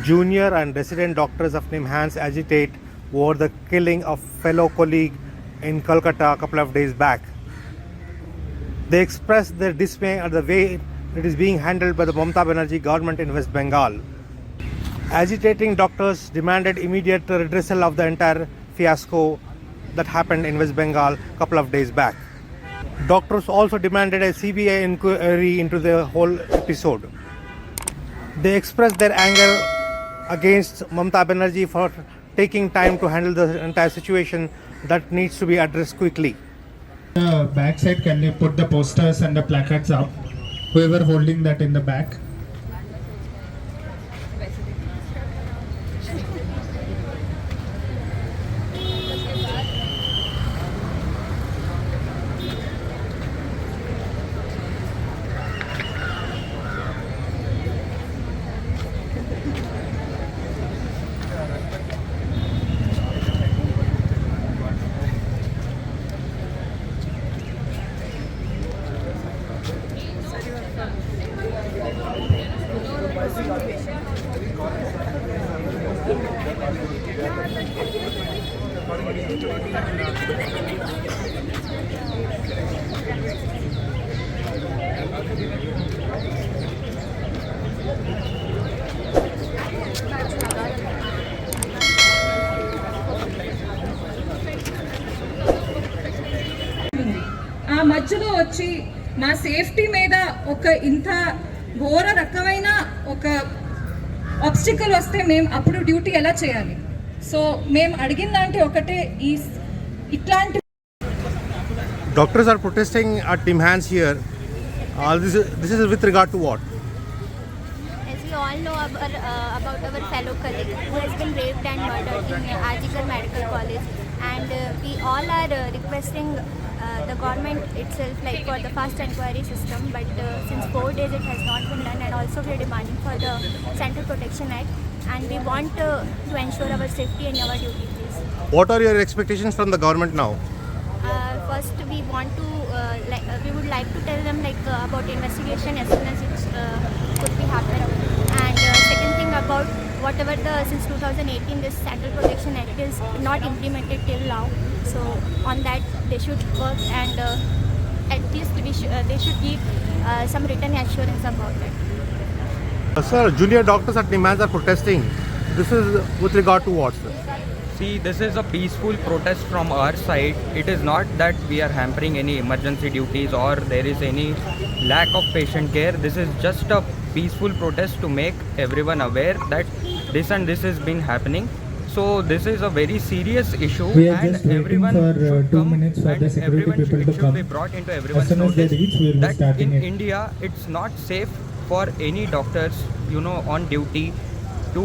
Junior and resident doctors of NIMHANS agitate over the killing of fellow colleague in Kolkata a couple of days back. They expressed their dismay at the way it is being handled by the Mamata Banerjee government in West Bengal. Agitating doctors demanded immediate redressal of the entire fiasco that happened in West Bengal a couple of days back. Doctors also demanded a CBI inquiry into the whole episode. They expressed their anger against Mamata Banerjee for taking time to handle the entire situation that needs to be addressed quickly. The backside, can you put the posters and the placards up? Whoever holding that in the back. ఆ మధ్యలో వచ్చి మా safety మీద ఒక ఇంత ఘోర రకమైన ఒక ఆబ్స్టికల్ వస్తే మేము అప్పుడు డ్యూటీ ఎలా చేయాలి? సో మేము అడిగిందంటే ఒకటే, ఈ ఇట్లాంటి Doctors are protesting at NIMHANS here. This is with regard to what? As we all know about our fellow colleague who has been raped and murdered in Arjikar Medical College, and we all are requesting the government itself like for the fast inquiry system, but since 4 days it has not been done, and also we are demanding for the Central Protection Act, and we want to ensure our safety and our duty, please. What are your expectations from the government now? First we want to we would like to tell them about investigation as soon as it could be happen, and second thing about whatever since 2018 this Central Protection Act is not implemented till now, so on that they should work, and at least they should give some written assurance about that. Sir, junior doctors at NIMHANS are protesting. This is with regard to what, sir? See, this is a peaceful protest from our side. It is not that we are hampering any emergency duties or there is any lack of patient care. This is just a peaceful protest to make everyone aware that this and this has been happening. So this is a very serious issue, We are and just waiting everyone for should 2 come, minutes for and the security everyone people to should come. be brought into As everyone's soon as they notice reach, we will be that starting in it. India it's not safe for any doctors, on duty to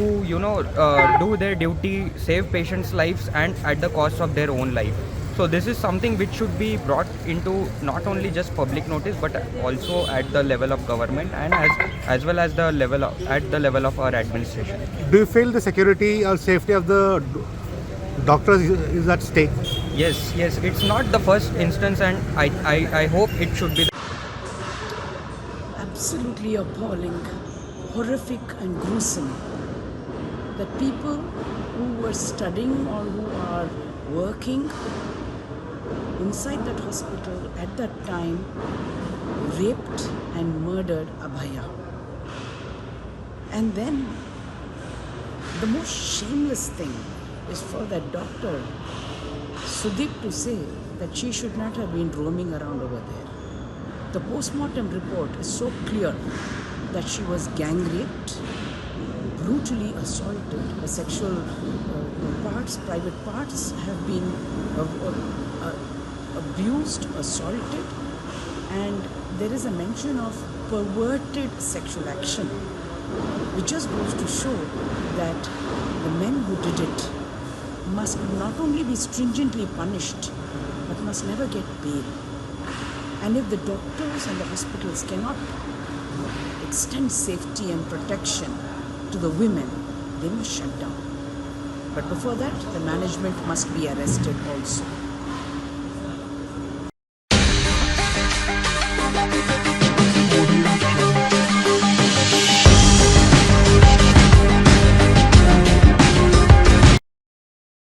do their duty, save patients' lives and at the cost of their own life. So this is something which should be brought into not only just public notice but also at the level of government, and as well as at the level of our administration. Do you feel the security or safety of the doctors is at stake? Yes, it's not the first instance, and I hope it should be. Absolutely appalling, horrific and gruesome that people who were studying or who are working inside that hospital at that time raped and murdered Abhaya. And then the most shameless thing is for that doctor Sudeep to say that she should not have been roaming around over there. The postmortem report is so clear that she was gang raped, brutally assaulted, her sexual private parts have been abused, assaulted, and there is a mention of perverted sexual action, which just goes to show that the men who did it must not only be stringently punished, but must never get bail. And if the doctors and the hospitals cannot extend safety and protection to the women, they must shut down. But before that, the management must be arrested also.